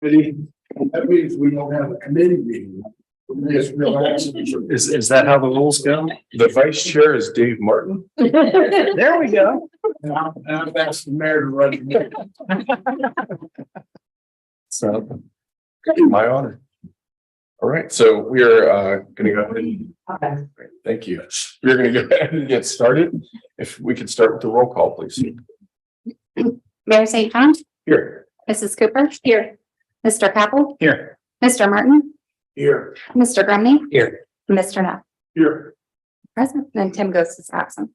That means we don't have a committee meeting. Just relax. Is that how the rules go? The vice chair is Dave Martin. There we go. And I've asked the mayor to run the meeting. So, my honor. All right, so we are gonna go ahead and, thank you. We're gonna go ahead and get started. If we could start with the roll call, please. Mayor St. John, Here. Mrs. Cooper. Here. Mr. Capel, Here. Mr. Martin, Here. Mr. Grumney. Here. Mr. Neff. Here. Present, and Tim Ghost is absent.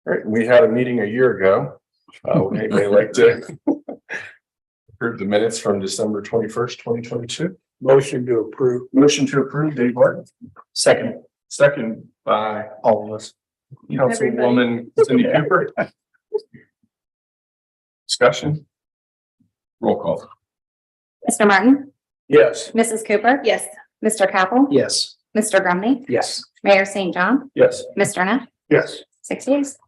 All right, we had a meeting a year ago. Would anybody like to approve the minutes from December 21st, 2022? Motion to approve. Motion to approve, Dave Martin. Second, Second by all of us. Councilwoman Cindy Cooper. Discussion. Roll call. Mr. Martin, Yes. Mrs. Cooper. Yes. Mr. Capel, Yes. Mr. Grumney, Yes. Mayor St. John, Yes. Mr. Neff, Yes. 6 yeas.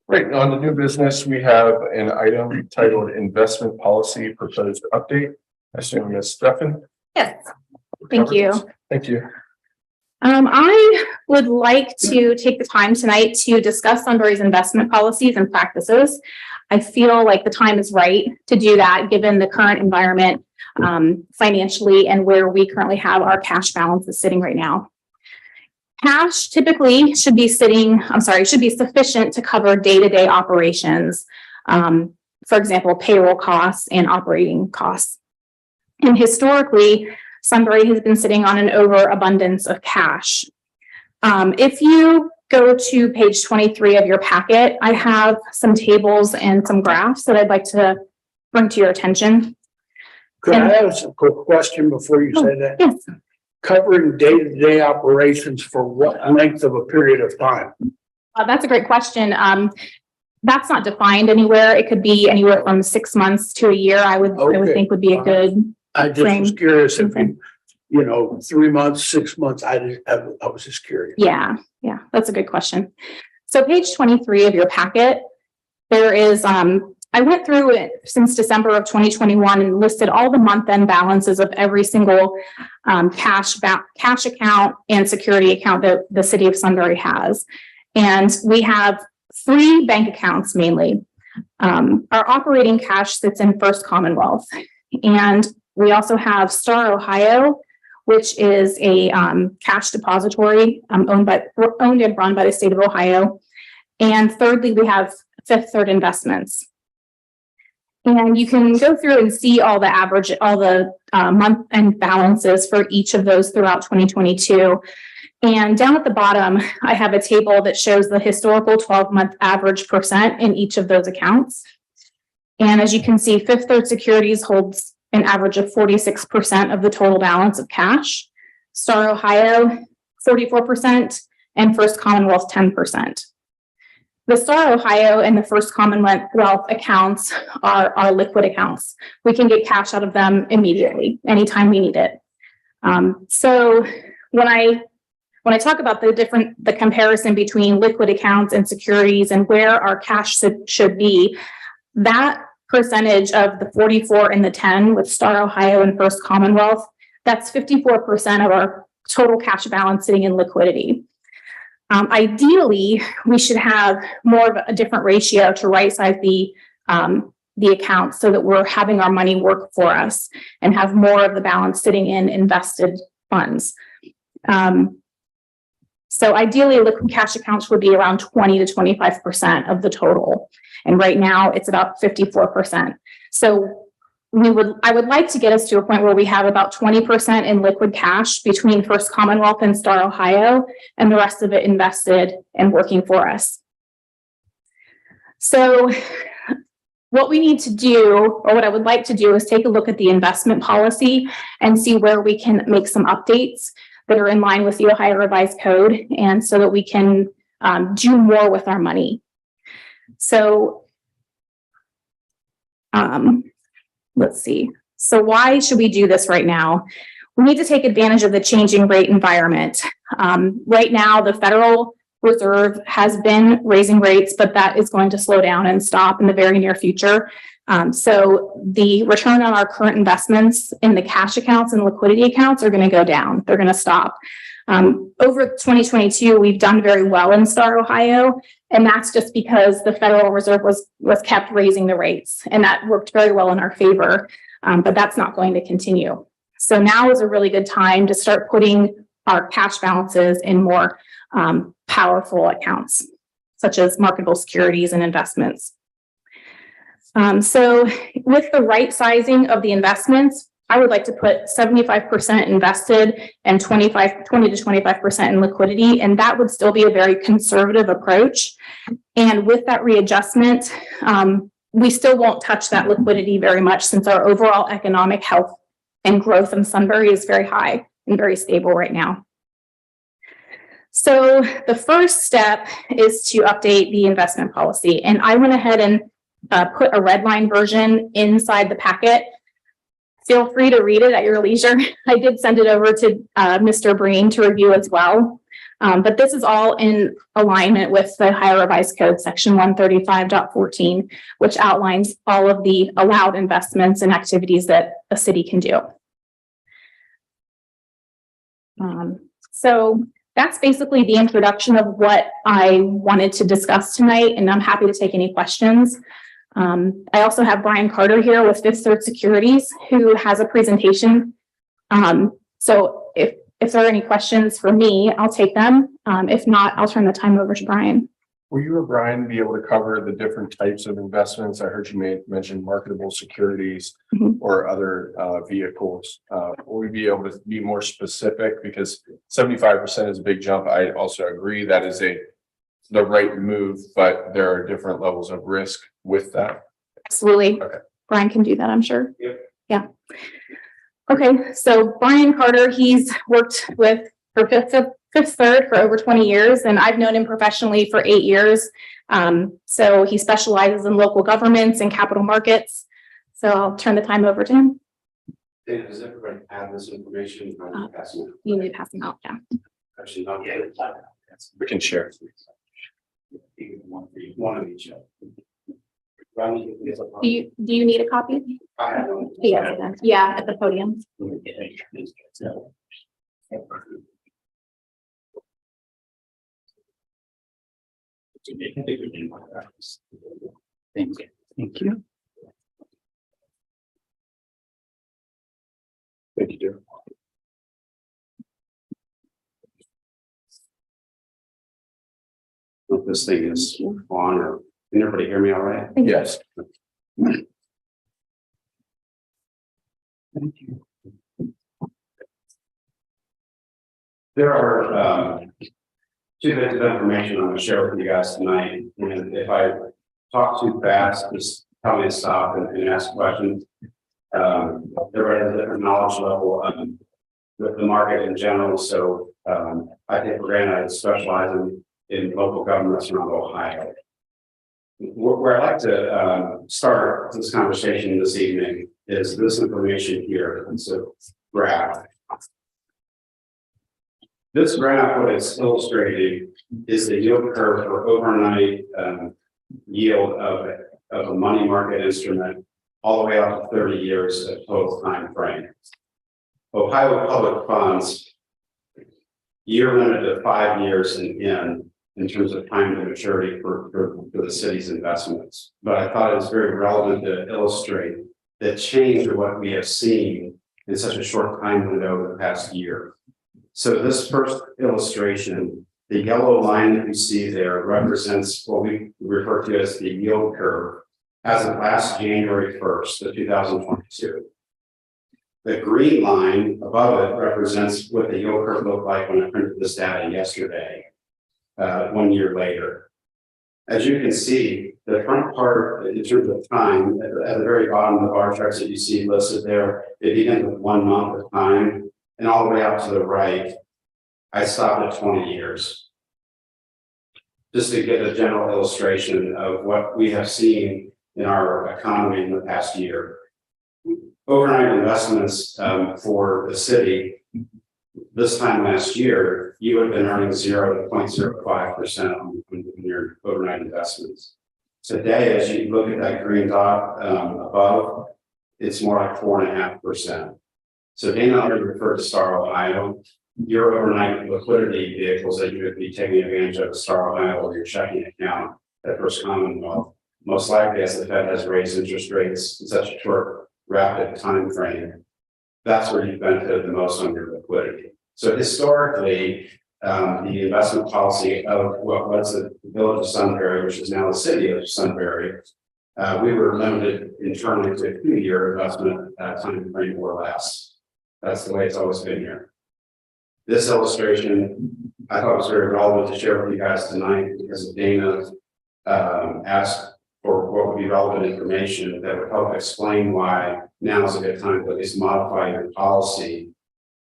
Right, on the new business, we have an item titled Investment Policy Proposed Update. I assume Ms. Steffen. Yes. Thank you. Thank you. I would like to take the time tonight to discuss Sunbury's investment policies and practices. I feel like the time is right to do that, given the current environment financially and where we currently have our cash balances sitting right now. Cash typically should be sufficient to cover day-to-day operations. For example, payroll costs and operating costs. And historically, Sunbury has been sitting on an overabundance of cash. If you go to page 23 of your packet, I have some tables and some graphs that I'd like to bring to your attention. Could I ask a quick question before you say that? Yes. Covering day-to-day operations for what length of a period of time? That's a great question. That's not defined anywhere. It could be anywhere from 6 months to a year. I would Okay. think would be a good. I just was curious if you know, 3 months, 6 months, I was just curious. Yeah, that's a good question. So page 23 of your packet, there is, I went through it since December of 2021 and listed all the month-end balances of every single cash account and security account that the city of Sunbury has. And we have 3 bank accounts mainly. Our operating cash sits in First Commonwealth. And we also have Star Ohio, which is a cash depository owned and run by the state of Ohio. And thirdly, we have Fifth Third Investments. And you can go through and see all the month end balances for each of those throughout 2022. And down at the bottom, I have a table that shows the historical 12-month average percent in each of those accounts. And as you can see, Fifth Third Securities holds an average of 46% of the total balance of cash, Star Ohio 44%, and First Commonwealth 10%. The Star Ohio and the First Commonwealth accounts are liquid accounts. We can get cash out of them immediately, anytime we need it. So when I talk about the comparison between liquid accounts and securities and where our cash should be, that percentage of the 44 and the 10 with Star Ohio and First Commonwealth, that's 54% of our total cash balance sitting in liquidity. Ideally, we should have more of a different ratio to right size the account so that we're having our money work for us and have more of the balance sitting in invested funds. So ideally, liquid cash accounts would be around 20 to 25% of the total. And right now it's about 54%. So I would like to get us to a point where we have about 20% in liquid cash between First Commonwealth and Star Ohio, and the rest of it invested and working for us. So what we need to do, or what I would like to do, is take a look at the investment policy and see where we can make some updates that are in line with the Ohio Revised Code, and so that we can do more with our money. So let's see. So why should we do this right now? We need to take advantage of the changing rate environment. Right now, the Federal Reserve has been raising rates, but that is going to slow down and stop in the very near future. So the return on our current investments in the cash accounts and liquidity accounts are going to go down. They're going to stop. Over 2022, we've done very well in Star, Ohio, and that's just because the Federal Reserve was kept raising the rates, and that worked very well in our favor. But that's not going to continue. So now is a really good time to start putting our cash balances in more powerful accounts, such as marketable securities and investments. So with the right sizing of the investments, I would like to put 75% invested and 20 to 25% in liquidity, and that would still be a very conservative approach. And with that readjustment, we still won't touch that liquidity very much, since our overall economic health and growth in Sunbury is very high and very stable right now. So the first step is to update the investment policy, and I went ahead and put a red line version inside the packet. Feel free to read it at your leisure. I did send it over to Mr. Breen to review as well. But this is all in alignment with the Ohio Revised Code, section 135.14, which outlines all of the allowed investments and activities that a city can do. So that's basically the introduction of what I wanted to discuss tonight, and I'm happy to take any questions. I also have Brian Carter here with Fifth Third Securities, who has a presentation. So if there are any questions for me, I'll take them. If not, I'll turn the time over to Brian. Will you or Brian be able to cover the different types of investments? I heard you mention marketable securities or other vehicles. Will we be able to be more specific? Because 75% is a big jump. I also agree that is the right move, but there are different levels of risk with that. Absolutely. Okay. Brian can do that, I'm sure. Yep. Yeah. Okay, so Brian Carter, he's worked with for Fifth Third for over 20 years, and I've known him professionally for 8 years. So he specializes in local governments and capital markets. So I'll turn the time over to him. Does everybody have this information? You need to pass them out, yeah. Actually, not yet. We can share. One of each. Do you need a copy? I have one. Yeah, at the podium. Thank you. Thank you. Thank you, dear. If this thing is on, or can everybody hear me all right? Yes. Thank you. There are two bits of information I'm going to share with you guys tonight. And if I talk too fast, just tell me to stop and ask questions. Everybody has a different knowledge level with the market in general. So I think for granted I specialize in local governments around Ohio. Where I'd like to start this conversation this evening is this information here. It's a graph. This graph, what it's illustrating, is the yield curve for overnight yield of a money market instrument all the way out to 30 years at total time frame. Ohio public funds, year limited to 5 years in terms of time to maturity for the city's investments. But I thought it was very relevant to illustrate the change of what we have seen in such a short time window over the past year. So this first illustration, the yellow line that you see there represents what we refer to as the yield curve as of last January 1st of 2022. The green line above it represents what the yield curve looked like when I printed this data yesterday, 1 year later. As you can see, the front part in terms of time, at the very bottom of the bar charts that you see listed there, it begins with 1 month of time, and all the way out to the right, I stopped at 20 years. Just to get a general illustration of what we have seen in our economy in the past year. Overnight investments for the city, this time last year, you would have been earning 0 to 0.05% on your overnight investments. Today, as you look at that green dot above, it's more like 4.5%. So Dana already referred to Star Ohio. Your overnight liquidity vehicles that you would be taking advantage of Star Ohio or your checking account at First Commonwealth, most likely as the Fed has raised interest rates in such a short, rapid time frame, that's where you benefited the most on your liquidity. So historically, the investment policy of what was the village of Sunbury, which is now the city of Sunbury, we were limited internally to a 2-year investment time frame or less. That's the way it's always been here. This illustration, I thought was very relevant to share with you guys tonight because Dana asked for what would be relevant information that would help explain why now is a good time to at least modify your policy,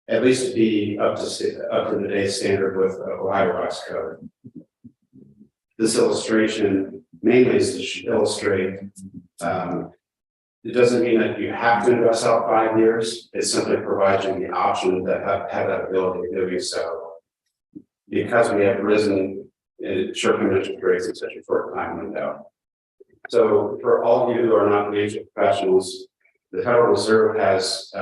at least to be up to the day's standard with Ohio Revised Code. This illustration mainly is to illustrate. It doesn't mean that you have to invest out 5 years. It simply provides you the option that have that ability of doing so. Because we have risen in short-term interest rates in such a short time window. So for all of you who are not financial professionals, the Federal Reserve has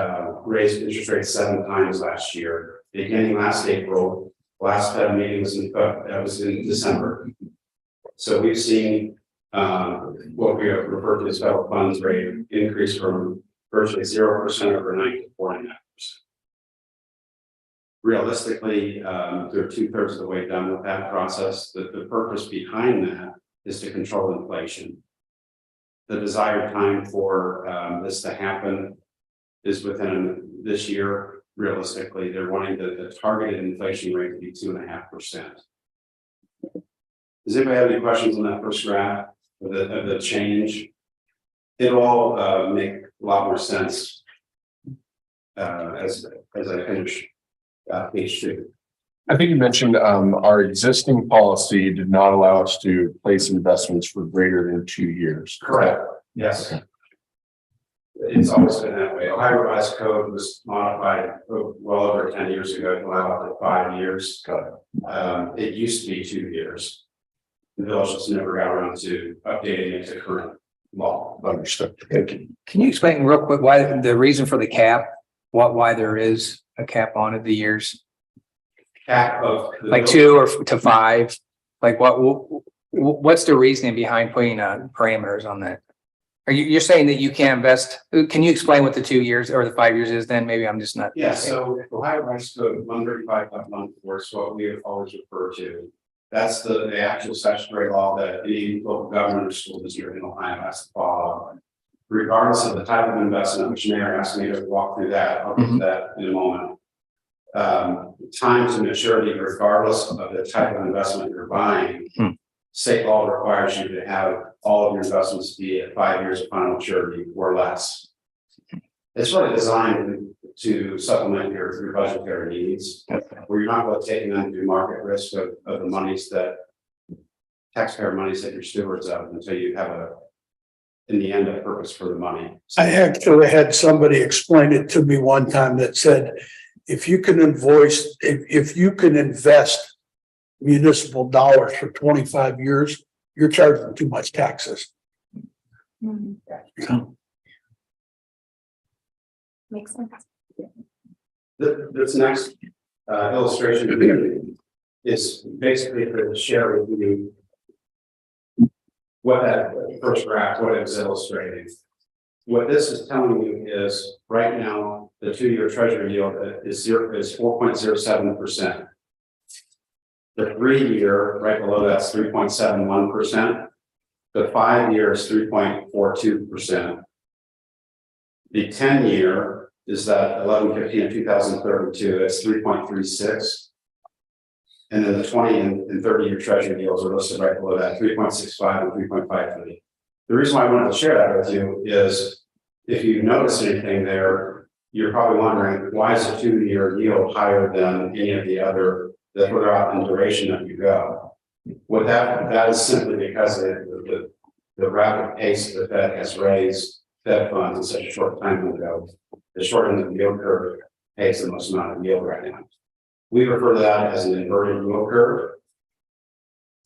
raised interest rates 7 times last year. Beginning last April, last Fed meeting was in December. So we've seen what we have referred to as federal funds rate increase from virtually 0% overnight to 4.5%. Realistically, they're 2/3 of the way done with that process. The purpose behind that is to control inflation. The desired time for this to happen is within this year. Realistically, they're wanting the targeted inflation rate to be 2.5%. Does anybody have any questions on that first graph of the change? It'll all make a lot more sense as I finish page 2. I think you mentioned our existing policy did not allow us to place investments for greater than 2 years. Correct. Yes. It's always been that way. Ohio Revised Code was modified well over 10 years ago to allow up to 5 years. It used to be 2 years. The village just never got around to updating it to current law. Understood. Thank you. Can you explain real quick why the reason for the cap? Why there is a cap on it, the years? Cap of Like 2 or to 5? Like what's the reasoning behind putting parameters on that? You're saying that you can't invest? Can you explain what the 2 years or the 5 years is then? Maybe I'm just not. Yeah, so Ohio Revised Code 135.14 is what we have always referred to. That's the actual statutory law that any local government or school district in Ohio has to follow. Regardless of the type of investment, which Mayor asked me to walk through that, I'll do that in a moment. Time to maturity, regardless of the type of investment you're buying, state law requires you to have all of your investments be at 5 years of final maturity or less. It's really designed to supplement your budgetary needs, where you're not really taking undue market risk of the monies that taxpayer monies that you're stewards of until you have in the end, a purpose for the money. I actually had somebody explain it to me one time that said, if you can invest municipal dollars for 25 years, you're charging too much taxes. Makes sense. This next illustration is basically to share with you what that first graph, what it was illustrating. What this is telling you is right now, the 2-year treasury yield is 4.07%. The 3-year right below that's 3.71%. The 5-year is 3.42%. The 10-year is that 11/15 of 2032, it's 3.36. And then the 20 and 30-year treasury yields are listed right below that, 3.65 and 3.53. The reason why I wanted to share that with you is if you notice anything there, you're probably wondering, why is the 2-year yield higher than any of the other, the further out in duration that you go? Well, that is simply because the rapid pace the Fed has raised Fed funds in such a short time window. The short end of the yield curve pays the most amount of yield right now. We refer to that as an inverted yield curve.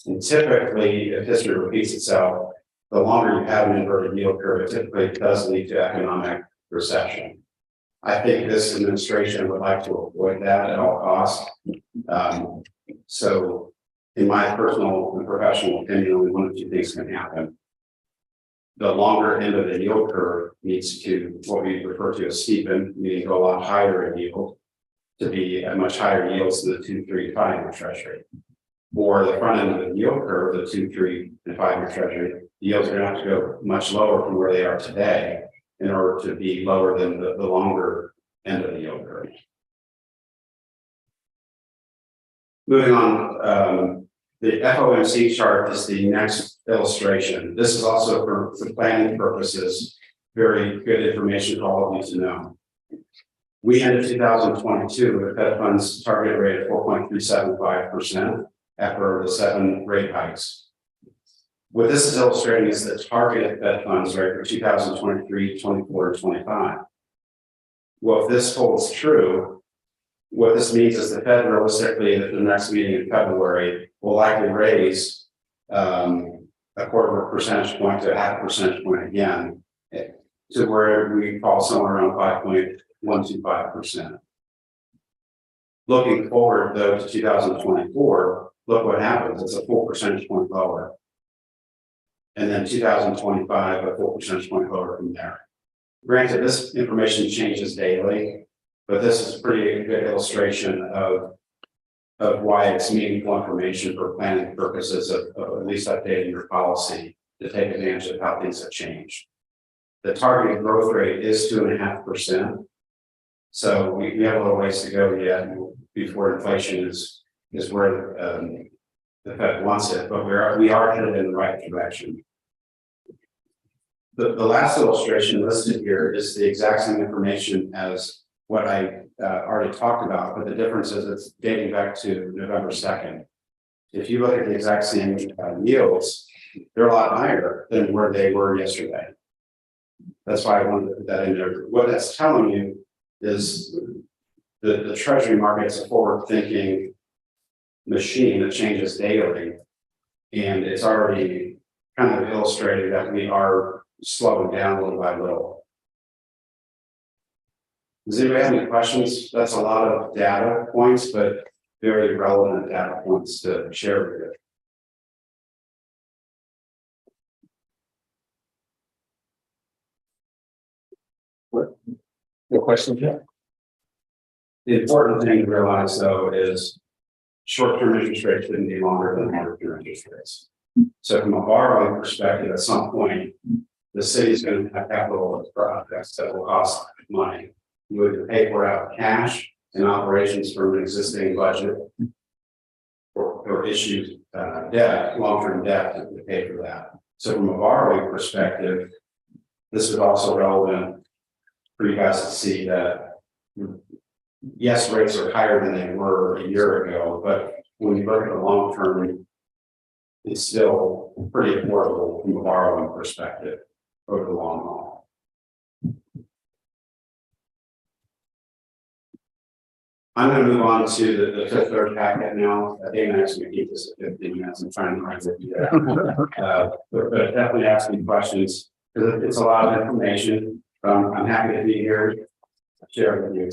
And typically, if history repeats itself, the longer you have an inverted yield curve, it typically does lead to economic recession. I think this administration would like to avoid that at all costs. So in my personal and professional opinion, only one of two things can happen. The longer end of the yield curve needs to, what we refer to as steepen, meaning go a lot higher in yield, to be at much higher yields than the 2, 3, 5-year treasury. Or the front end of the yield curve, the 2, 3, and 5-year treasury, the yields are going to have to go much lower from where they are today in order to be lower than the longer end of the yield curve. Moving on, the FOMC chart is the next illustration. This is also for planning purposes, very good information for all of you to know. We ended 2022 with Fed funds target rate of 4.375% after the 7 rate hikes. What this is illustrating is the target Fed funds rate for 2023, 24, and 25. Well, if this holds true, what this means is the Fed realistically at the next meeting in February will likely raise a quarter of a percentage point to half a percentage point again to where we fall somewhere around 5.125%. Looking forward though to 2024, look what happens. It's a full percentage point lower. And then 2025, a full percentage point lower from there. Granted, this information changes daily, but this is a pretty good illustration of why it's meaningful information for planning purposes of at least updating your policy to take advantage of how things have changed. The targeted growth rate is 2.5%. So we have a little ways to go yet before inflation is where the Fed wants it, but we are headed in the right direction. The last illustration listed here is the exact same information as what I already talked about, but the difference is it's dating back to November 2nd. If you look at the exact same yields, they're a lot higher than where they were yesterday. That's why I wanted to put that in there. What that's telling you is the treasury market is a forward-thinking machine that changes daily, and it's already kind of illustrated that we are slowing down little by little. Does anybody have any questions? That's a lot of data points, but very relevant data points to share with you. No questions yet? The important thing to realize though is short-term interest rates shouldn't be longer than longer-term interest rates. So from a borrowing perspective, at some point, the city is going to have capital projects that will cost money. You would pay for out of cash and operations from an existing budget or issue debt, long-term debt to pay for that. So from a borrowing perspective, this is also relevant for you guys to see that yes, rates are higher than they were a year ago, but when you look at the long term, it's still pretty affordable from a borrowing perspective over the long haul. I'm going to move on to the Fifth Third packet now. I think I'm actually going to keep this at 15 minutes. I'm trying to find it. But definitely ask me questions because it's a lot of information. I'm happy to be here to share with you.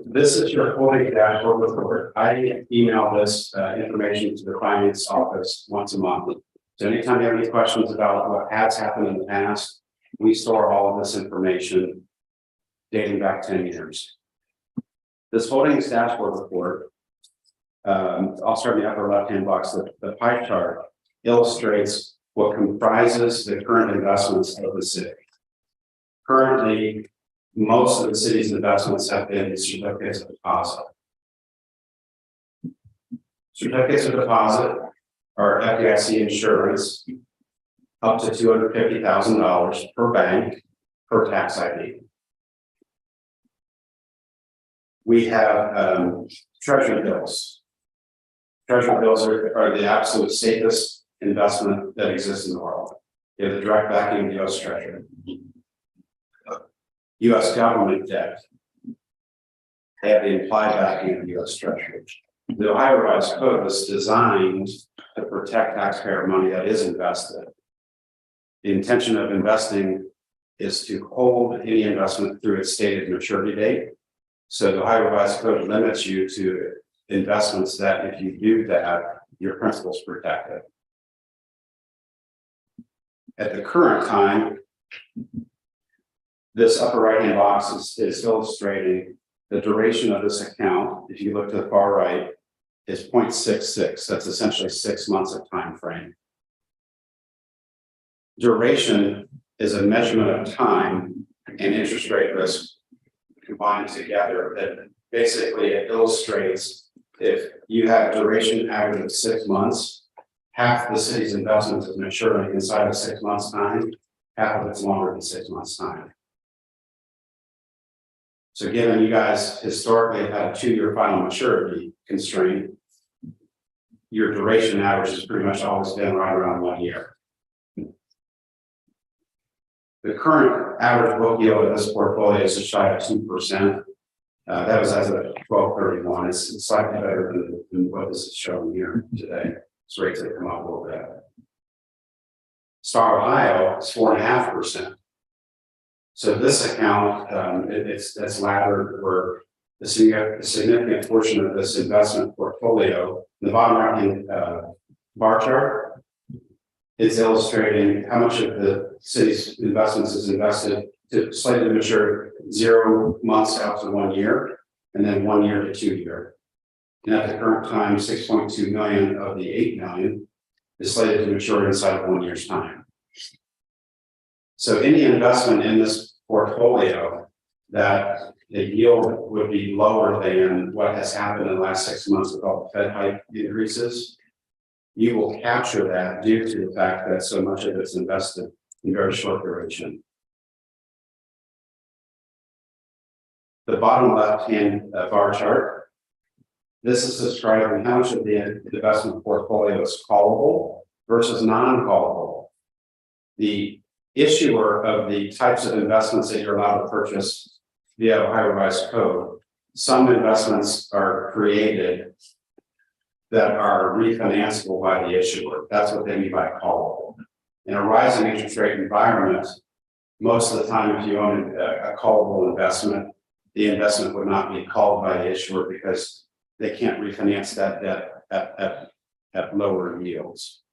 This is your holding dashboard report. I email this information to the finance office once a month. So anytime you have any questions about what has happened in the past, we store all of this information dating back 10 years. This holdings dashboard report, I'll start in the upper left-hand box. The pie chart illustrates what comprises the current investments of the city. Currently, most of the city's investments have been in certificates of deposit. Certificates of deposit are FDIC insurance up to $250,000 per bank per tax ID. We have treasury bills. Treasury bills are the absolute safest investment that exists in the world. They have the direct backing of the U.S. Treasury. U.S. government debt. They have the implied backing of the U.S. Treasury. The Ohio Revised Code was designed to protect taxpayer money that is invested. The intention of investing is to hold any investment through its stated maturity date. So the Ohio Revised Code limits you to investments that if you do that, your principal's protected. At the current time, this upper right-hand box is illustrating the duration of this account. If you look to the far right, is 0.66. That's essentially 6 months of time frame. Duration is a measurement of time and interest rate risk combined together. That basically it illustrates if you have duration average of 6 months, half the city's investment is maturing inside of 6 months' time, half of it's longer than 6 months' time. So given you guys historically have had a 2-year final maturity constraint, your duration average has pretty much always been right around 1 year. The current average book yield of this portfolio is just shy of 2%. That was as of 12/31. It's slightly better than what this is showing here today. So rates have come up a little bit. Star Ohio is 4.5%. So this account, that's laddered where the significant portion of this investment portfolio, the bottom right-hand bar chart, is illustrating how much of the city's investments is invested to slightly mature 0 months out to 1 year, and then 1 year to 2 year. And at the current time, 6.2 million of the 8 million is slated to mature inside of 1 year's time. So any investment in this portfolio that the yield would be lower than what has happened in the last 6 months with all the Fed hike increases, you will capture that due to the fact that so much of it's invested in very short duration. The bottom left-hand bar chart, this is describing how much of the investment portfolio is callable versus non-callable. The issuer of the types of investments that you're allowed to purchase via Ohio Revised Code, some investments are created that are refinanceable by the issuer. That's what they mean by callable. In a rising interest rate environment, most of the time, if you own a callable investment, the investment would not be called by the issuer because they can't refinance that debt at lower yields.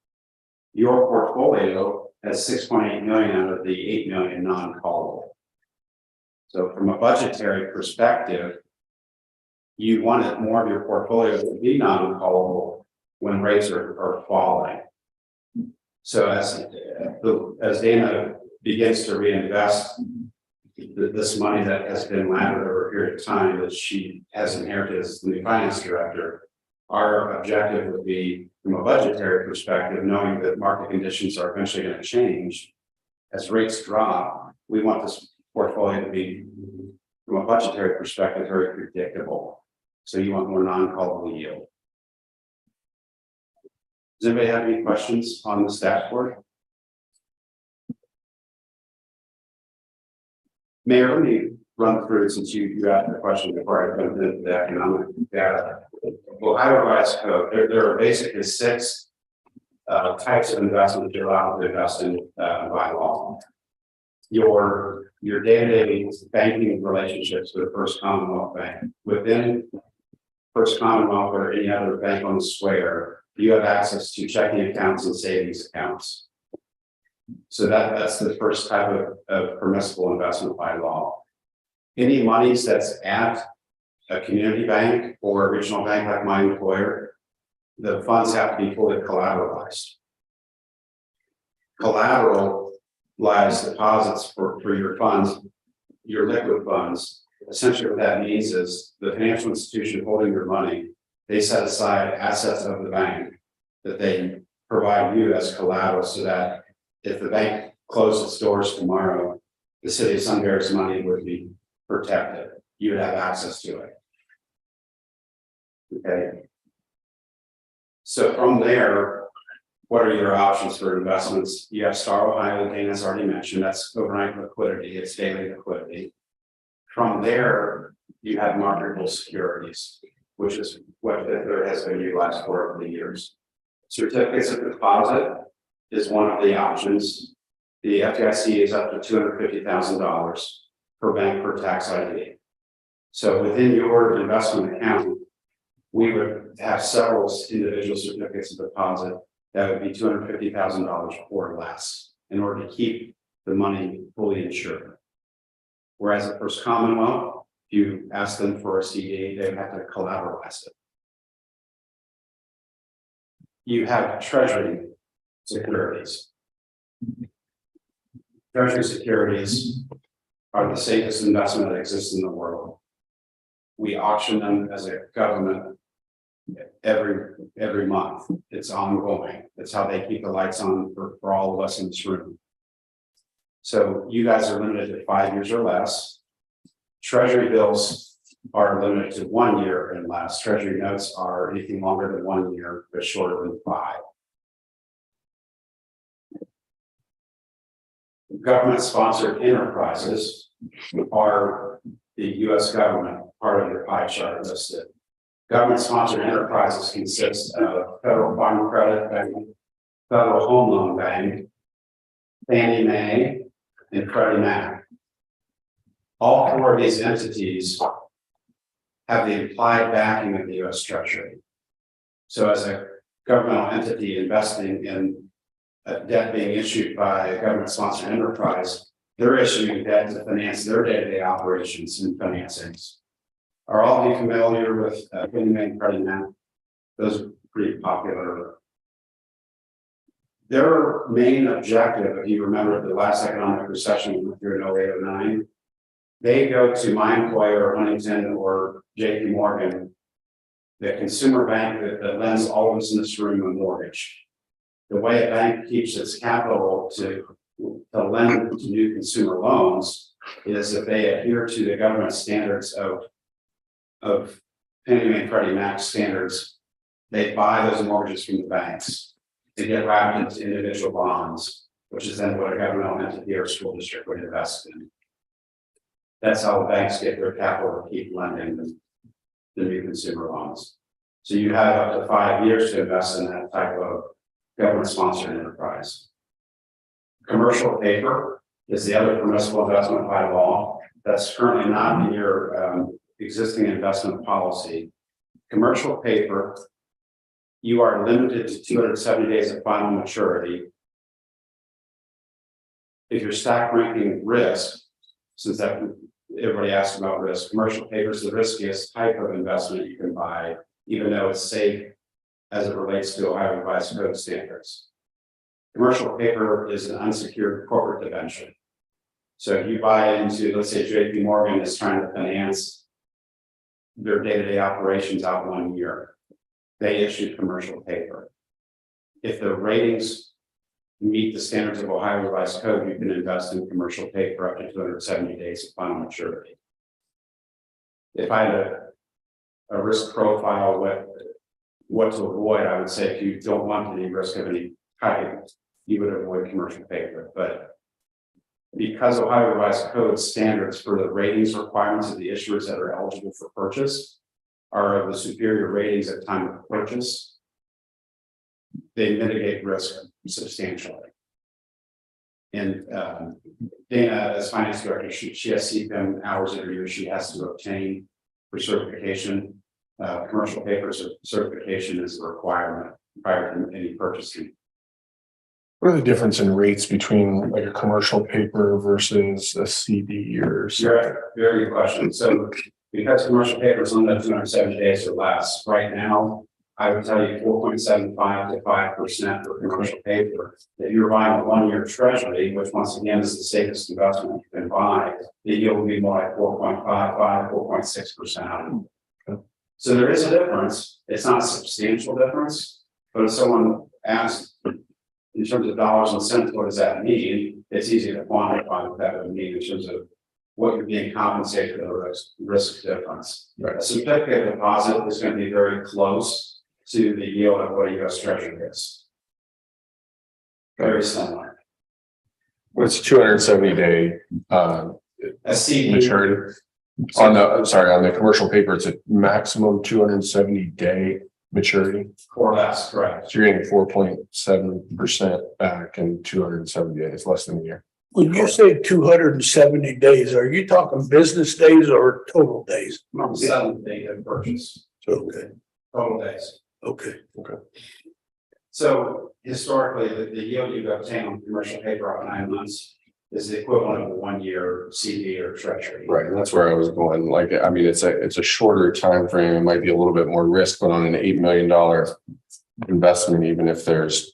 Your portfolio has 6.8 million out of the 8 million non-callable. So from a budgetary perspective, you want more of your portfolio to be non-callable when rates are falling. So as Dana begins to reinvest this money that has been laddered over a period of time that she has inherited as the new finance director, our objective would be, from a budgetary perspective, knowing that market conditions are eventually going to change as rates drop, we want this portfolio to be, from a budgetary perspective, very predictable. So you want more non-callable yield. Does anybody have any questions on the stat board? Mayor, let me run through, since you asked the question before I went into the economic data. Ohio Revised Code, there are basically 6 types of investment you're allowed to invest in by law. Your day-to-day banking relationships with First Commonwealth Bank. Within First Commonwealth or any other bank on the square, you have access to checking accounts and savings accounts. So that's the first type of permissible investment by law. Any monies that's at a community bank or a regional bank like my employer, the funds have to be fully collateralized. Collateralized deposits for your funds, your liquid funds. Essentially what that means is the financial institution holding your money, they set aside assets of the bank that they provide you as collateral so that if the bank closed its doors tomorrow, the city of Sunbury's money would be protected. You would have access to it. Okay. So from there, what are your options for investments? You have Star Ohio, Dana's already mentioned, that's overnight liquidity, it's daily liquidity. From there, you have marketable securities, which is what there has been utilized for over the years. Certificates of deposit is one of the options. The FDIC is up to $250,000 per bank per tax ID. So within your investment account, we would have several individual certificates of deposit that would be $250,000 or less in order to keep the money fully insured. Whereas at First Commonwealth, if you ask them for a CD, they have to collateralize it. You have treasury securities. Treasury securities are the safest investment that exists in the world. We auction them as a government every month. It's ongoing. That's how they keep the lights on for all of us in this room. So you guys are limited to 5 years or less. Treasury bills are limited to 1 year and less. Treasury notes are anything longer than 1 year, but shorter than 5. Government-sponsored enterprises are the U.S. government, part of your pie chart listed. Government-sponsored enterprises consist of Federal Farm Credit Bank, Federal Home Loan Bank, Fannie Mae, and Freddie Mac. All 4 of these entities have the implied backing of the U.S. Treasury. So as a governmental entity investing in debt being issued by a government-sponsored enterprise, they're issuing debt to finance their day-to-day operations and financings. Are all of you familiar with Fannie Mae and Freddie Mac? Those are pretty popular. Their main objective, if you remember the last economic recession we went through in 08-09, they go to my employer, Huntington or JP Morgan, the consumer bank that lends all of us in this room a mortgage. The way a bank keeps its capital to lend to new consumer loans is that they adhere to the government standards of Fannie Mae and Freddie Mac standards. They buy those mortgages from the banks. They get wrapped into individual bonds, which is then what a governmental entity or school district would invest in. That's how the banks get their capital to keep lending the new consumer loans. So you have up to 5 years to invest in that type of government-sponsored enterprise. Commercial paper is the other permissible investment by law. That's currently not in your existing investment policy. Commercial paper, you are limited to 270 days of final maturity. If you're stack ranking risk, since that everybody asks about risk, commercial paper is the riskiest type of investment you can buy, even though it's safe as it relates to Ohio Revised Code standards. Commercial paper is an unsecured corporate debenture. So if you buy into, let's say JP Morgan is trying to finance their day-to-day operations out 1 year, they issue commercial paper. If the ratings meet the standards of Ohio Revised Code, you can invest in commercial paper up to 270 days of final maturity. If I had a risk profile, what to avoid, I would say if you don't want any risk of any type, you would avoid commercial paper. But because Ohio Revised Code standards for the ratings requirements of the issuers that are eligible for purchase are of the superior ratings at time of purchase, they mitigate risk substantially. And Dana, as finance director, she has CPM hours every year she has to obtain for certification. Commercial paper certification is a requirement prior to any purchasing. What are the difference in rates between like a commercial paper versus a CD or something? Very good question. So because commercial paper is limited to 270 days or less, right now, I would tell you 4.75 to 5% for commercial paper. If you're buying a 1 year treasury, which once again is the safest investment you can buy, the yield will be more like 4.55, 4.6%. So there is a difference. It's not a substantial difference, but if someone asks in terms of dollars and cents, what does that mean? It's easy to quantify what that would mean in terms of what you're being compensated for the risk difference. Right. A certificate deposit is going to be very close to the yield of what a U.S. Treasury is. Very similar. What's 270 day A CD, maturity? On the commercial paper, it's a maximum 270 day maturity. or less, correct? So you're getting 4.7% back in 270 days, less than a year. When you say 270 days, are you talking business days or total days? On the seventh day of purchase, Okay, total days. okay. So historically, the yield you obtain on commercial paper off 9 months is the equivalent of a 1-year CD or treasury. Right, and that's where I was going. Like, I mean, it's a shorter time frame. It might be a little bit more risk, but on an $8 million investment, even if there's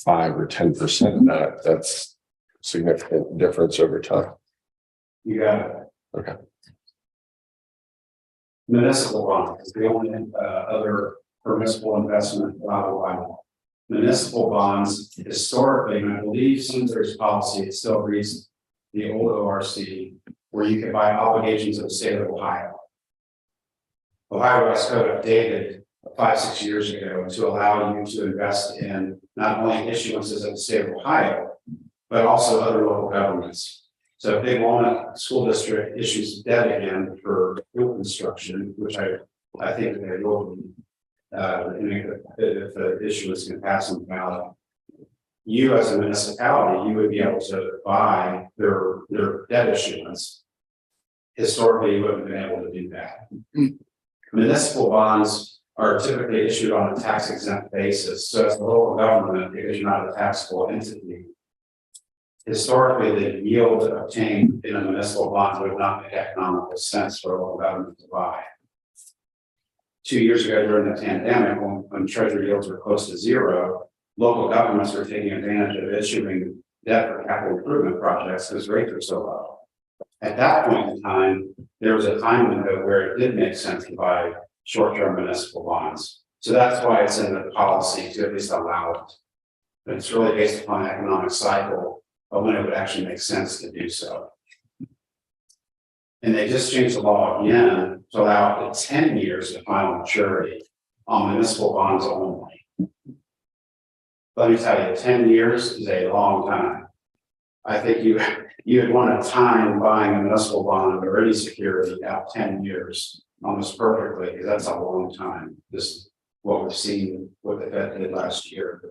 5 or 10% of that, that's significant difference over time. You got it. Okay. Municipal bonds is the only other permissible investment allowed by law. Municipal bonds historically, and I believe since there's policy, it still reads the old ORC, where you can buy obligations of the state of Ohio. Ohio West Code updated 5-6 years ago to allow you to invest in not only issuances of the state of Ohio, but also other local governments. So if Big Walnut School District issues debt again for field construction, which I think they will be, if the issuance can pass on the ballot, you as a municipality, you would be able to buy their debt issuance. Historically, you wouldn't have been able to do that. Municipal bonds are typically issued on a tax exempt basis. So as a local government, because you're not a taxable entity, historically, the yield obtained in a municipal bond would not make economical sense for a local government to buy. 2 years ago, during the pandemic, when treasury yields were close to zero, local governments were taking advantage of issuing debt for capital improvement projects because rates were so low. At that point in time, there was a time window where it did make sense to buy short-term municipal bonds. So that's why it's in the policy to at least allow it. But it's really based upon the economic cycle of when it would actually make sense to do so. And they just changed the law again to allow up to 10 years of final maturity on municipal bonds only. Let me tell you, 10 years is a long time. I think you would want to time buying a municipal bond or any security out 10 years almost perfectly, because that's a long time. This is what we've seen, what the Fed did last year.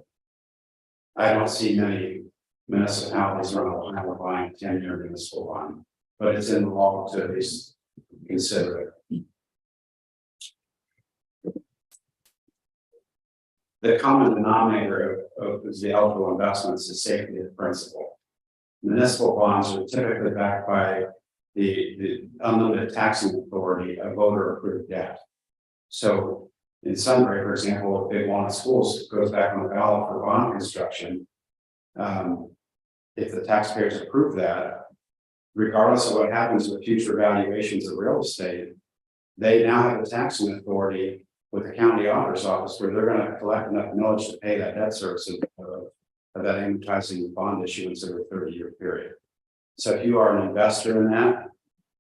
I don't see many municipalities around Ohio buying a 10-year municipal bond, but it's in the law to at least consider it. The common denominator of the eligible investments is safety of principal. Municipal bonds are typically backed by the unlimited taxing authority of voter approved debt. So in Sunbury, for example, if Big Walnut Schools goes back on the ballot for bond construction, if the taxpayers approve that, regardless of what happens with future valuations of real estate, they now have the taxing authority with the county auditor's office where they're going to collect enough millage to pay that debt service of that amortizing bond issuance over a 30-year period. So if you are an investor in that,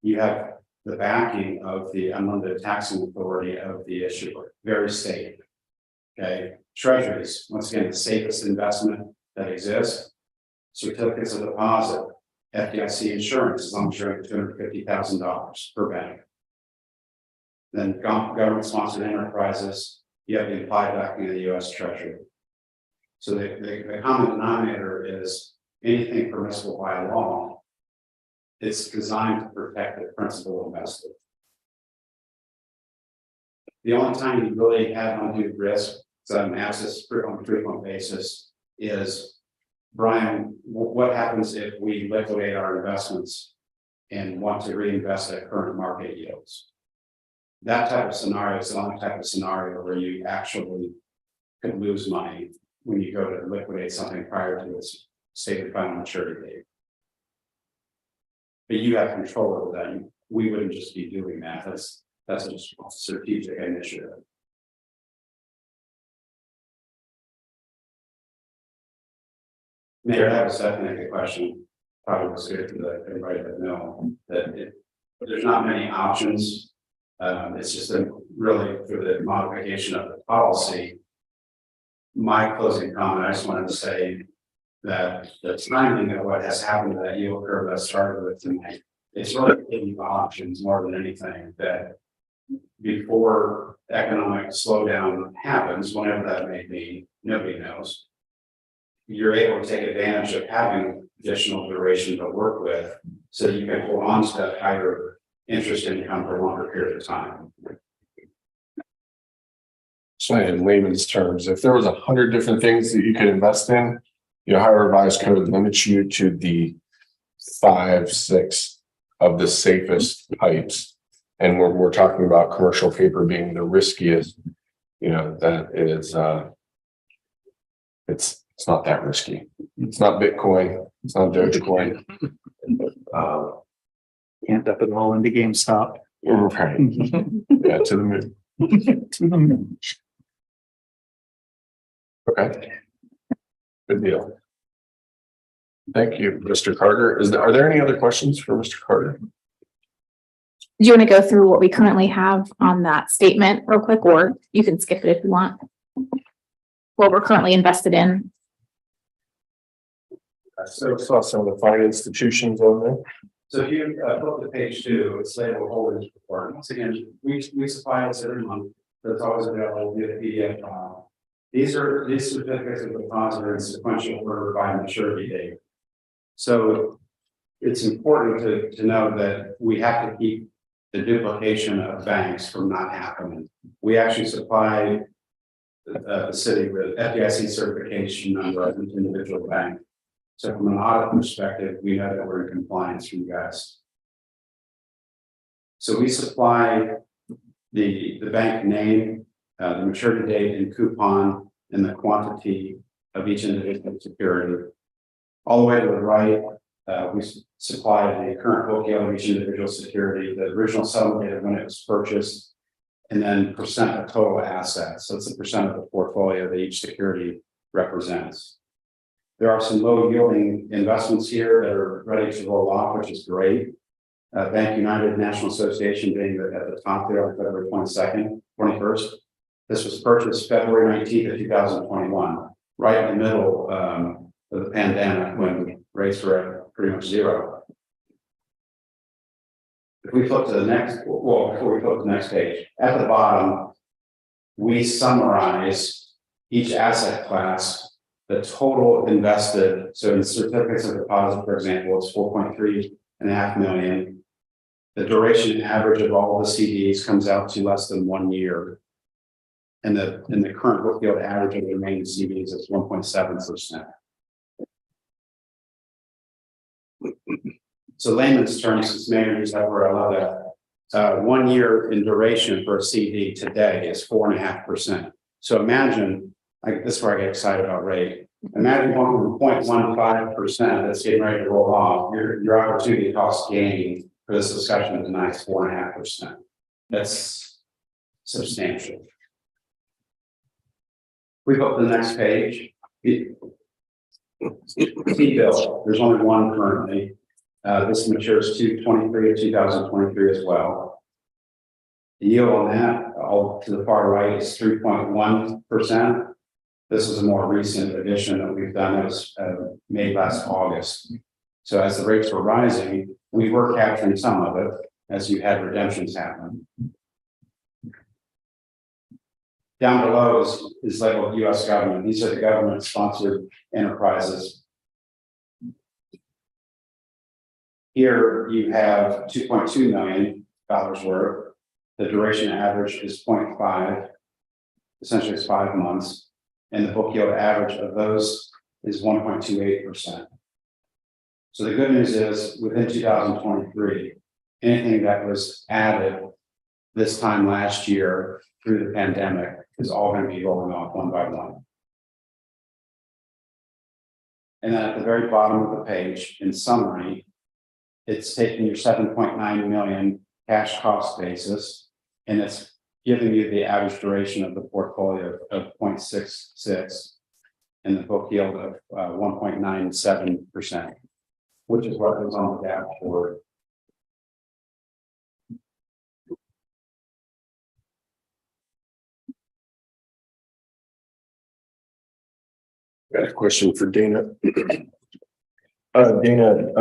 you have the backing of the unlimited taxing authority of the issuer, very safe. Okay, treasuries, once again, the safest investment that exists. Certificates of deposit, FDIC insurance, as long as you're under $250,000 per bank. Then government-sponsored enterprises, you have the implied backing of the U.S. Treasury. So the common denominator is anything permissible by law. It's designed to protect the principal investor. The only time you really have undue risk, so I'm asked this on a frequent basis, is Brian, what happens if we liquidate our investments and want to reinvest at current market yields? That type of scenario is the only type of scenario where you actually could lose money when you go to liquidate something prior to its stated final maturity date. But you have control over that. We wouldn't just be doing that. That's a strategic initiative. Mayor, that was definitely a question. Probably was good to everybody to know that there's not many options. It's just really for the modification of the policy. My closing comment, I just wanted to say that the timing of what has happened to that yield curve that started with tonight, it's really giving you options more than anything, that before economic slowdown happens, whenever that may be, nobody knows. You're able to take advantage of having additional duration to work with, so you can hold on to that higher interest income for a longer period of time. So in layman's terms, if there was 100 different things that you could invest in, the Ohio Revised Code limits you to the 5-6 of the safest types. And we're talking about commercial paper being the riskiest, that is, it's not that risky. It's not Bitcoin. It's not Dogecoin. Can't dump it all into GameStop. Right. Yeah, to the moon. To the moon. Okay. Good deal. Thank you, Mr. Carter. Are there any other questions for Mr. Carter? Do you want to go through what we currently have on that statement real quick, or you can skip it if you want? What we're currently invested in. So I saw some of the fine institutions on there. So if you flip to page 2, it's labeled holdings report. Once again, we supply this every month. That's always available via PDF file. These certificates of deposit are in sequential order by maturity date. So it's important to know that we have to keep the duplication of banks from not happening. We actually supply the city with FDIC certification number of each individual bank. So from an audit perspective, we know that we're in compliance from you guys. So we supply the bank name, the maturity date and coupon, and the quantity of each individual security. All the way to the right, we supply the current book yield of each individual security, the original settlement date of when it was purchased, and then percent of total assets. So it's the percent of the portfolio that each security represents. There are some low yielding investments here that are ready to roll off, which is great. Bank United National Association being at the top there on February 21st. This was purchased February 19th of 2021, right in the middle of the pandemic when rates were at pretty much zero. If we flip to the next, well, before we flip to the next page, at the bottom, we summarize each asset class, the total invested. So in certificates of deposit, for example, it's 4.3.5 million. The duration average of all the CDs comes out to less than 1 year. And the current book yield average of the remaining CDs is 1.7%. So layman's terms, since managers have where I love that. 1 year in duration for a CD today is 4.5%. So imagine, this is where I get excited about rate. Imagine going from 0.15% that's getting ready to roll off. Your opportunity cost gain for this discussion tonight is 4.5%. That's substantial. We go to the next page. T-bill, there's only one currently. This matures 2/23 of 2023 as well. The yield on that, all to the far right, is 3.1%. This is a more recent addition that we've done. It was made last August. So as the rates were rising, we were capturing some of it as you had redemptions happen. Down below is labeled U.S. government. These are the government-sponsored enterprises. Here you have $2.2 million worth. The duration average is 0.5. Essentially, it's 5 months. And the book yield average of those is 1.28%. So the good news is within 2023, anything that was added this time last year through the pandemic is all going to be rolling off one by one. And then at the very bottom of the page, in summary, it's taking your 7.9 million cash cost basis, and it's giving you the average duration of the portfolio of 0.66 and the book yield of 1.97%, which is what was on the dashboard. Got a question for Dana. Dana,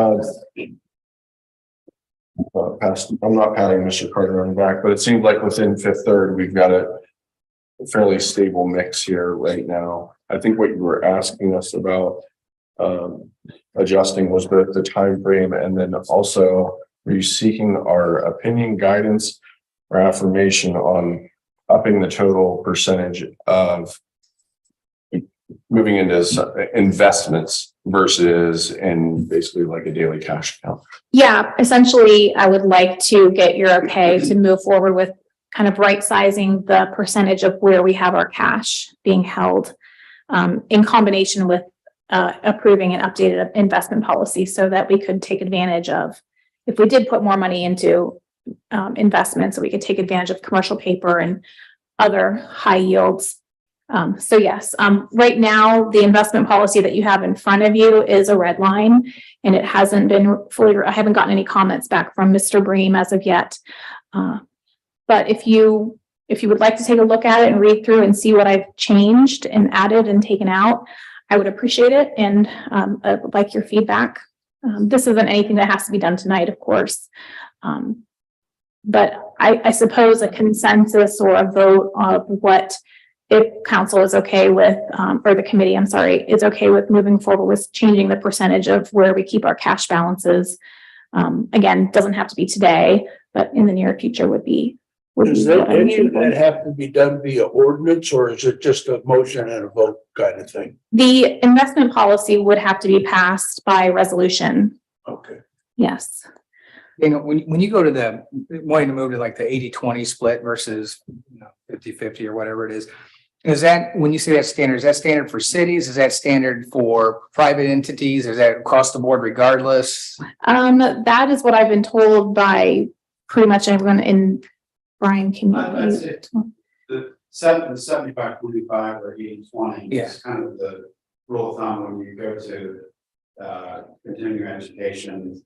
I'm not patting Mr. Carter on the back, but it seems like within Fifth Third, we've got a fairly stable mix here right now. I think what you were asking us about adjusting was both the time frame, and then also were you seeking our opinion, guidance, or affirmation on upping the total percentage of moving into investments versus in basically like a daily cash account? Yeah, essentially, I would like to get your okay to move forward with kind of right sizing the percentage of where we have our cash being held in combination with approving an updated investment policy so that we could take advantage of, if we did put more money into investments, so we could take advantage of commercial paper and other high yields. So yes, right now, the investment policy that you have in front of you is a red line, and it hasn't been fully, I haven't gotten any comments back from Mr. Bream as of yet. But if you would like to take a look at it and read through and see what I've changed and added and taken out, I would appreciate it, and I would like your feedback. This isn't anything that has to be done tonight, of course. But I suppose a consensus or a vote of what, if council is okay with, or the committee, I'm sorry, is okay with moving forward with changing the percentage of where we keep our cash balances. Again, doesn't have to be today, but in the near future would be. Does that, any of that have to be done via ordinance, or is it just a motion and a vote kind of thing? The investment policy would have to be passed by resolution. Okay. Yes. You know, when you go to the wanting to move to like the 80-20 split versus 50-50 or whatever it is that, when you say that standard, is that standard for cities? Is that standard for private entities? Is that across the board regardless? That is what I've been told by pretty much everyone in Brian. Can That's you? it. The 75-25 or 80-20 Yeah. is kind of the rule of thumb when you go to continuing education.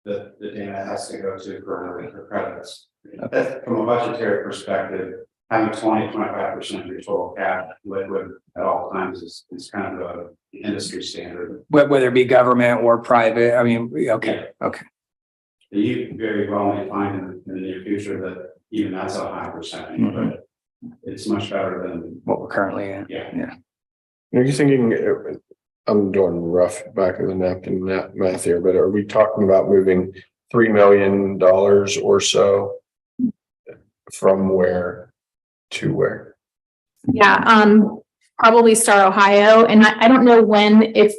The data has to go to for credits. From a budgetary perspective, having 20-25% of your total cash liquid at all times is kind of a industry standard. Whether it be government or private, I mean, okay. You very well may find in the near future that even that's a high percentage, but it's much better than. What we're currently in. Yeah. Are you thinking, I'm doing rough back of the napkin math here, but are we talking about moving $3 million or so from where to where? Yeah, probably Star Ohio, and I don't know when, if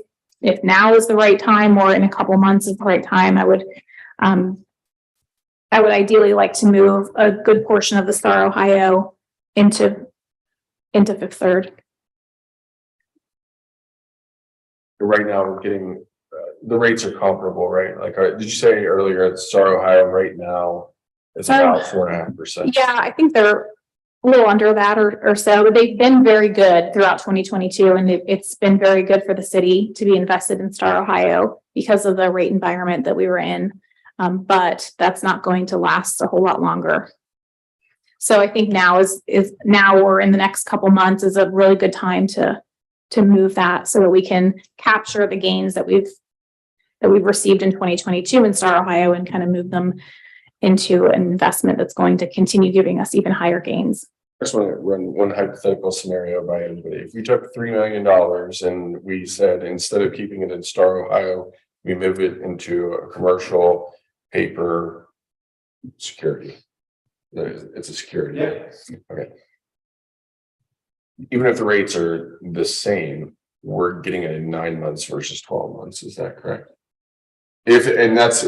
now is the right time or in a couple months is the right time. I would ideally like to move a good portion of the Star Ohio into Fifth Third. Right now, we're getting, the rates are comparable, right? Like, did you say earlier that Star Ohio right now is about 4.5%? Yeah, I think they're a little under that or so, but they've been very good throughout 2022, and it's been very good for the city to be invested in Star Ohio because of the rate environment that we were in. But that's not going to last a whole lot longer. So I think now is now, or in the next couple months, is a really good time to move that so that we can capture the gains that we've received in 2022 in Star Ohio and kind of move them into an investment that's going to continue giving us even higher gains. I just want to run one hypothetical scenario by anybody. If we took $3 million and we said, instead of keeping it in Star Ohio, we move it into a commercial paper security. It's a security. Yeah. Okay. Even if the rates are the same, we're getting it in 9 months versus 12 months. Is that correct? And that's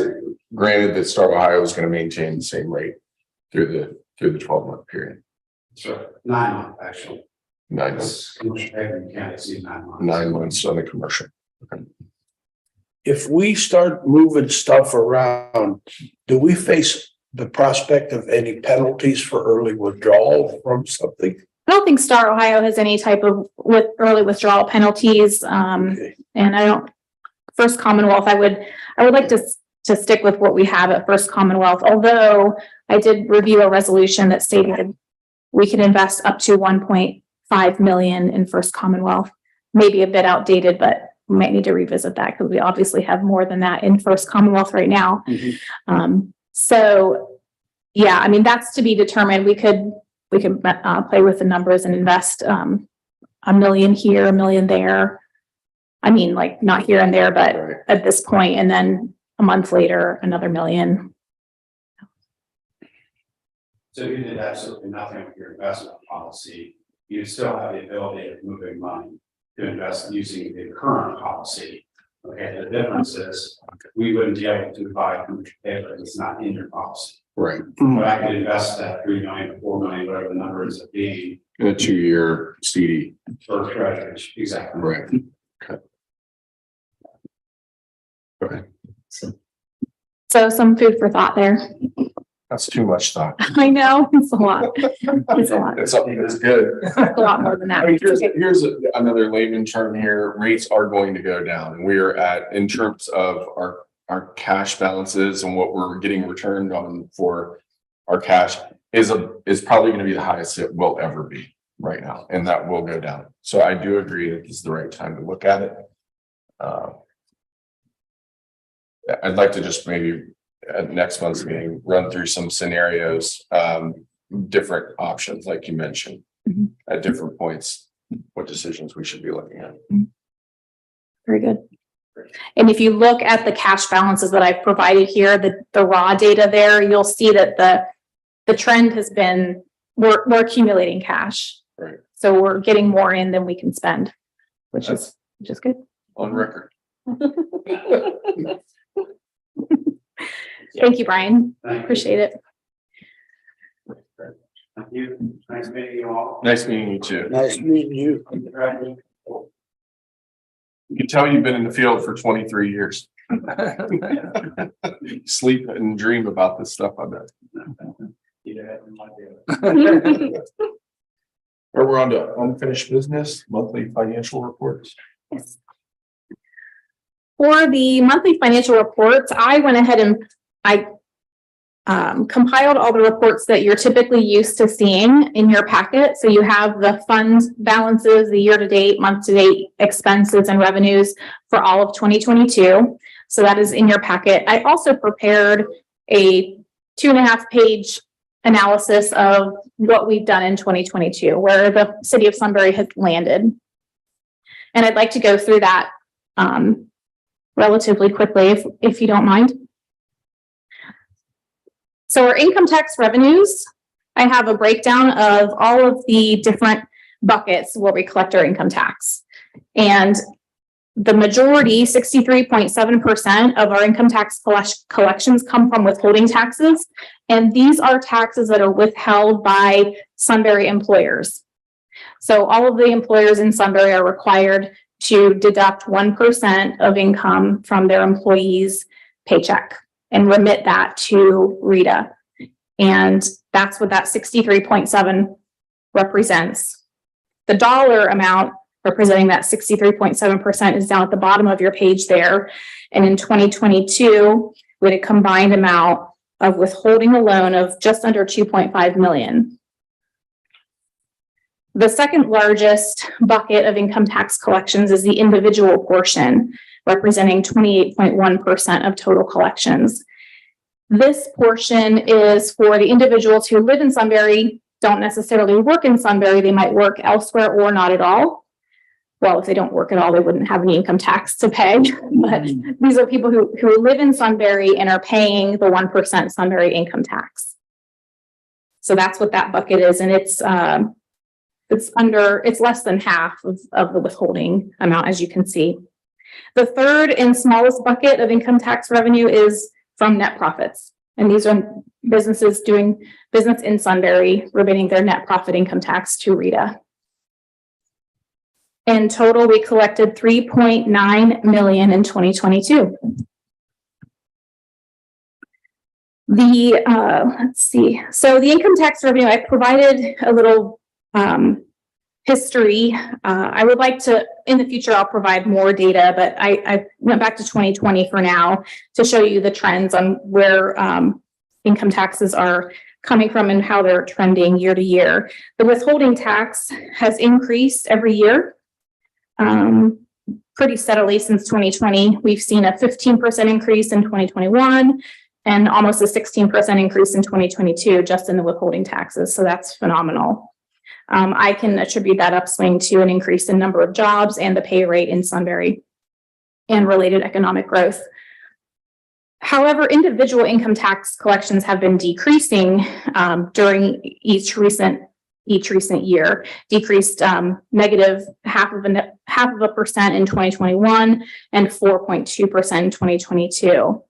granted that Star Ohio is going to maintain the same rate through the 12-month period. Sure. 9 months, actually. 9 months. Commercial paper, you can't exceed 9 months. 9 months on the commercial. Okay. If we start moving stuff around, do we face the prospect of any penalties for early withdrawal from something? I don't think Star Ohio has any type of early withdrawal penalties. Okay. And I don't, First Commonwealth, I would like to stick with what we have at First Commonwealth, although I did review a resolution that stated we can invest up to 1.5 million in First Commonwealth. Maybe a bit outdated, but we might need to revisit that because we obviously have more than that in First Commonwealth right now. So, yeah, I mean, that's to be determined. We could play with the numbers and invest $1 million here, $1 million there. I mean, like not here and there, but Right. at this point, and then a month later, another $1 million. So if you did absolutely nothing with your investment policy, you still have the ability of moving money to invest using the current policy. Okay, the difference is we wouldn't be able to buy commercial paper. It's not in your policy. Right. But I could invest that 3 million or 4 million, whatever the number is of being In a 2-year CD. for treasuries. Exactly. Right. Okay. So some food for thought there. That's too much thought. I know, it's a lot. It's a lot. It's something that's good. It's a lot more than that. I mean, here's another layman term here. Rates are going to go down, and we are at, in terms of our cash balances and what we're getting returned on for our cash is probably going to be the highest it will ever be right now, and that will go down. So I do agree that this is the right time to look at it. I'd like to just maybe at next month's meeting, run through some scenarios, different options, like you mentioned, at different points, what decisions we should be looking at. Very good. And if you look at the cash balances that I've provided here, the raw data there, you'll see that the trend has been, we're accumulating cash. Right. So we're getting more in than we can spend, which is good. On record. Thank you, Brian. Thank you. Appreciate it. Thank you. Nice meeting you all. Nice meeting you too. Nice meeting you. You can tell you've been in the field for 23 years. Sleep and dream about this stuff, I bet. Or we're on to unfinished business, monthly financial reports. Yes. For the monthly financial reports, I went ahead and I compiled all the reports that you're typically used to seeing in your packet. So you have the fund balances, the year-to-date, month-to-date expenses and revenues for all of 2022. So that is in your packet. I also prepared a 2.5-page analysis of what we've done in 2022, where the city of Sunbury has landed. And I'd like to go through that relatively quickly, if you don't mind. So our income tax revenues, I have a breakdown of all of the different buckets where we collect our income tax. And the majority, 63.7% of our income tax collections come from withholding taxes. And these are taxes that are withheld by Sunbury employers. So all of the employers in Sunbury are required to deduct 1% of income from their employees' paycheck and remit that to RITA. And that's what that 63.7 represents. The dollar amount representing that 63.7% is down at the bottom of your page there. And in 2022, we had a combined amount of withholding alone of just under 2.5 million. The second largest bucket of income tax collections is the individual portion, representing 28.1% of total collections. This portion is for the individuals who live in Sunbury, don't necessarily work in Sunbury. They might work elsewhere or not at all. Well, if they don't work at all, they wouldn't have any income tax to pay. But these are people who live in Sunbury and are paying the 1% Sunbury income tax. So that's what that bucket is. And it's less than half of the withholding amount, as you can see. The third and smallest bucket of income tax revenue is from net profits. And these are businesses doing business in Sunbury, remitting their net profit income tax to RITA. In total, we collected 3.9 million in 2022. Let's see. So the income tax revenue, I provided a little history. I would like to, in the future, I'll provide more data, but I went back to 2020 for now to show you the trends on where income taxes are coming from and how they're trending year to year. The withholding tax has increased every year. pretty steadily since 2020. We've seen a 15% increase in 2021 and almost a 16% increase in 2022 just in the withholding taxes. So that's phenomenal. I can attribute that upswing to an increase in number of jobs and the pay rate in Sunbury and related economic growth. However, individual income tax collections have been decreasing during each recent year, decreased negative half of a percent in 2021 and 4.2% in 2022.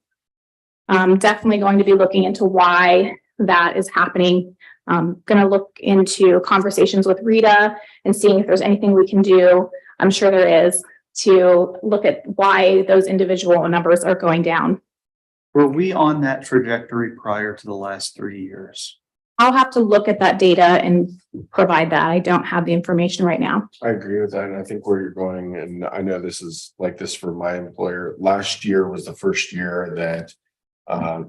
Definitely going to be looking into why that is happening. Going to look into conversations with Rita and seeing if there's anything we can do. I'm sure there is, to look at why those individual numbers are going down. Were we on that trajectory prior to the last 3 years? I'll have to look at that data and provide that. I don't have the information right now. I agree with that, and I think where you're going, and I know this is like this for my employer. Last year was the first year that I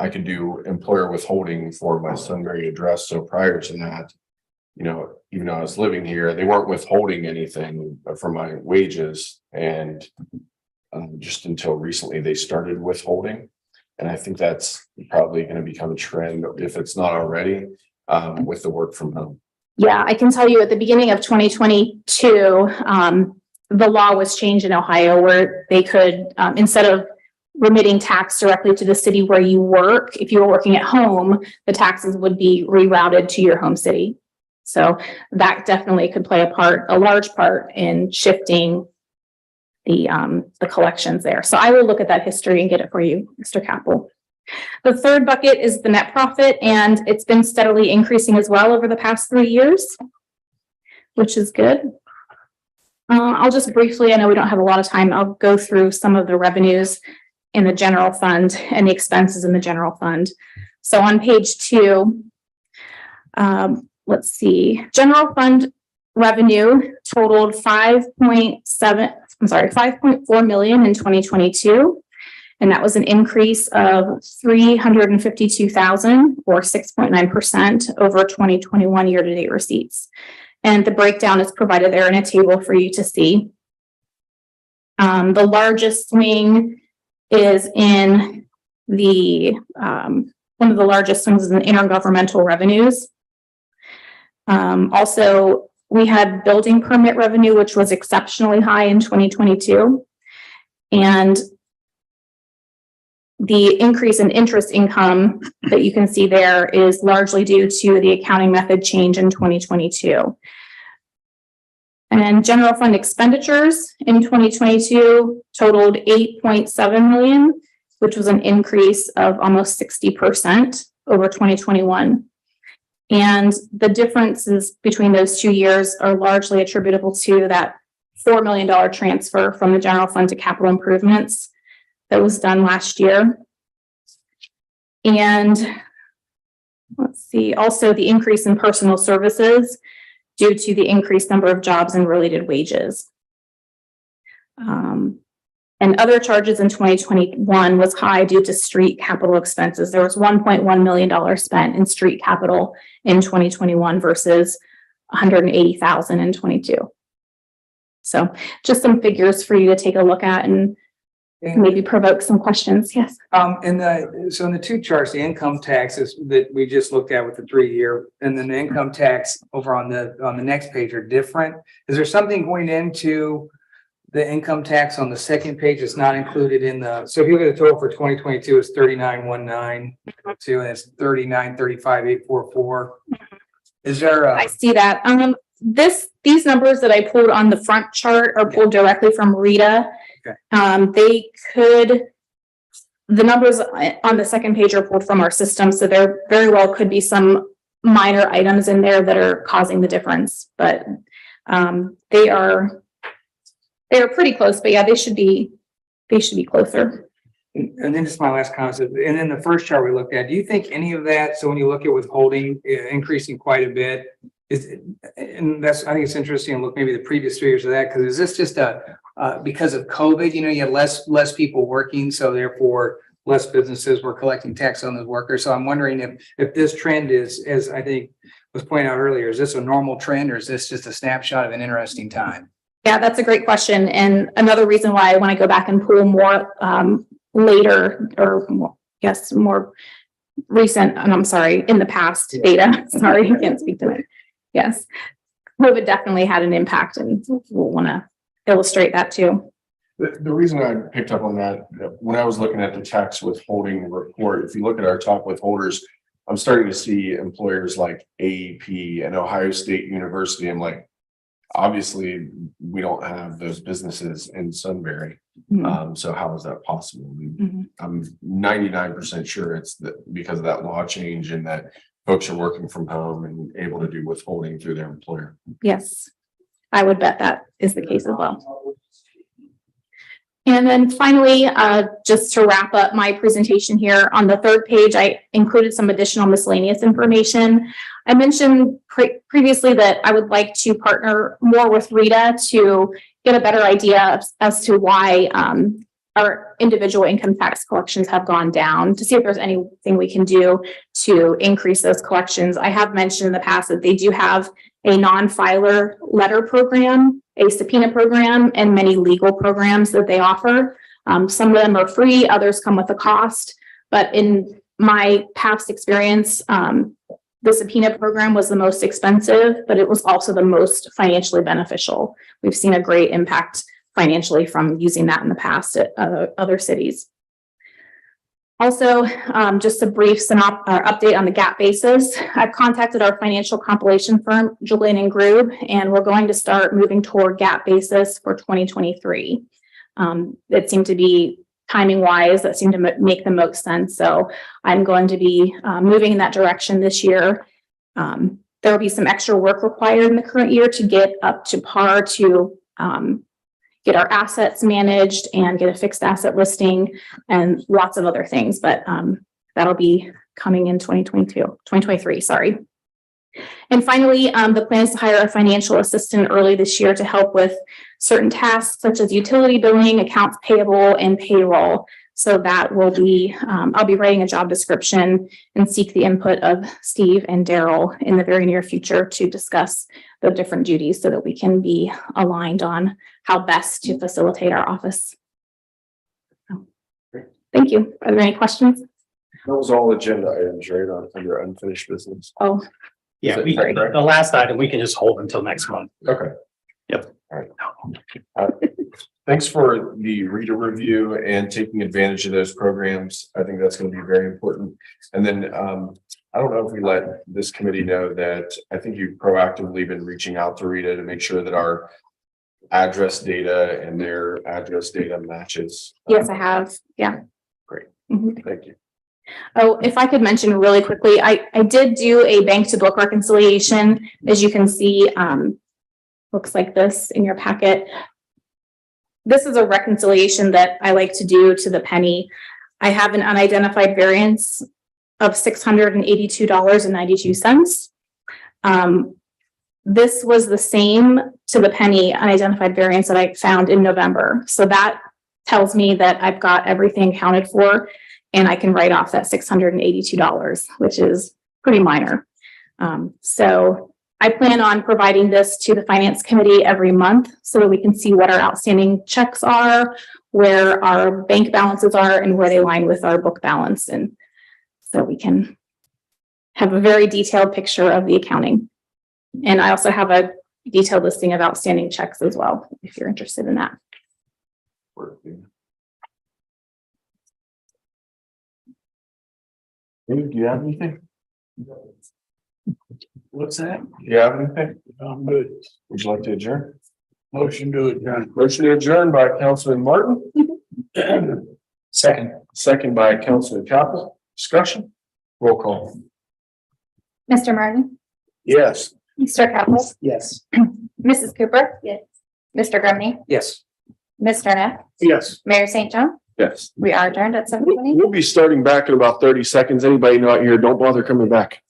could do employer withholding for my Sunbury address. So prior to that, you know, even though I was living here, they weren't withholding anything from my wages, and just until recently they started withholding. And I think that's probably going to become a trend, if it's not already, with the work from home. Yeah, I can tell you at the beginning of 2022, the law was changed in Ohio where they could, instead of remitting tax directly to the city where you work, if you were working at home, the taxes would be rerouted to your home city. So that definitely could play a large part in shifting the collections there. So I will look at that history and get it for you, Mr. Capel. The third bucket is the net profit, and it's been steadily increasing as well over the past 3 years, which is good. I'll just briefly, I know we don't have a lot of time, I'll go through some of the revenues in the general fund and the expenses in the general fund. So on page 2, let's see, general fund revenue totaled 5.4 million in 2022. And that was an increase of 352,000 or 6.9% over 2021 year-to-date receipts. And the breakdown is provided there in a table for you to see. The largest swing is in the, one of the largest swings is in intergovernmental revenues. Also, we had building permit revenue, which was exceptionally high in 2022. And the increase in interest income that you can see there is largely due to the accounting method change in 2022. And general fund expenditures in 2022 totaled 8.7 million, which was an increase of almost 60% over 2021. And the differences between those 2 years are largely attributable to that $4 million transfer from the general fund to capital improvements that was done last year. And let's see, also the increase in personal services due to the increased number of jobs and related wages. And other charges in 2021 was high due to street capital expenses. There was $1.1 million spent in street capital in 2021 versus 180,000 in 22. So just some figures for you to take a look at and maybe provoke some questions. Yes. So in the two charts, the income taxes that we just looked at with the 3-year, and then the income tax over on the next page are different. Is there something going into the income tax on the second page that's not included in the, so if you look at the total for 2022, it's 39,192 and it's 39,35,844. Is there I see that. These numbers that I pulled on the front chart are pulled directly from Rita. Okay. The numbers on the second page are pulled from our system, so there very well could be some minor items in there that are causing the difference, but they are pretty close. But yeah, they should be closer. And then just my last comment, and then the first chart we looked at, do you think any of that, so when you look at withholding increasing quite a bit, and that's, I think it's interesting to look maybe the previous 3 years of that, because is this just because of COVID, you had less people working, so therefore less businesses were collecting tax on those workers. So I'm wondering if this trend is, as I think was pointed out earlier, is this a normal trend or is this just a snapshot of an interesting time? Yeah, that's a great question. And another reason why I want to go back and pull more later or more, yes, more recent, and I'm sorry, in the past data. Sorry, I can't speak to it. Yes. COVID definitely had an impact and we'll want to illustrate that too. The reason I picked up on that, when I was looking at the tax withholding report, if you look at our top withholders, I'm starting to see employers like AEP and Ohio State University. I'm like, obviously, we don't have those businesses in Sunbury. So how is that possible? I'm 99% sure it's because of that law change and that folks are working from home and able to do withholding through their employer. Yes, I would bet that is the case as well. And then finally, just to wrap up my presentation here, on the third page, I included some additional miscellaneous information. I mentioned previously that I would like to partner more with Rita to get a better idea as to why our individual income tax collections have gone down, to see if there's anything we can do to increase those collections. I have mentioned in the past that they do have a non-filer letter program, a subpoena program, and many legal programs that they offer. Some of them are free, others come with a cost. But in my past experience, the subpoena program was the most expensive, but it was also the most financially beneficial. We've seen a great impact financially from using that in the past at other cities. Also, just a brief update on the GAAP basis. I've contacted our financial compilation firm, Julian & Grube, and we're going to start moving toward GAAP basis for 2023. It seemed to be timing wise, that seemed to make the most sense. So I'm going to be moving in that direction this year. There will be some extra work required in the current year to get up to par to get our assets managed and get a fixed asset listing and lots of other things, but that'll be coming in 2023, sorry. And finally, the plan is to hire a financial assistant early this year to help with certain tasks such as utility billing, accounts payable, and payroll. So that will be, I'll be writing a job description and seek the input of Steve and Daryl in the very near future to discuss the different duties so that we can be aligned on how best to facilitate our office. So, thank you. Are there any questions? That was all agenda items, right, under unfinished business. Oh, Yeah, Is that correct? the last item, we can just hold until next month. Okay. Yep. All right. Thanks for the reader review and taking advantage of those programs. I think that's going to be very important. And then I don't know if we let this committee know that I think you've proactively been reaching out to Rita to make sure that our address data and their address data matches. yes, I have. Yeah. Great. Mhm. Thank you. Oh, if I could mention really quickly, I did do a bank to book reconciliation. As you can see, looks like this in your packet. This is a reconciliation that I like to do to the penny. I have an unidentified variance of $682.92. This was the same to the penny unidentified variance that I found in November. So that tells me that I've got everything accounted for and I can write off that $682, which is pretty minor. So I plan on providing this to the finance committee every month so that we can see what our outstanding checks are, where our bank balances are, and where they line with our book balance. And so we can have a very detailed picture of the accounting. And I also have a detailed listing of outstanding checks as well, if you're interested in that. Dave, do you have anything? What's that? Do you have anything? I'm good. Would you like to adjourn? Motion to adjourn. Motion to adjourn by Councilman Martin. Second by Councilman Capel. Discussion? Roll call. Mr. Martin, Yes. Mr. Capel, Yes. Mrs. Cooper. Yes. Mr. Grumney, Yes. Mr. Neff, Yes. Mayor St. John. Yes. We are adjourned at 7:20. We'll be starting back in about 30 seconds. Anybody not here, don't bother coming back.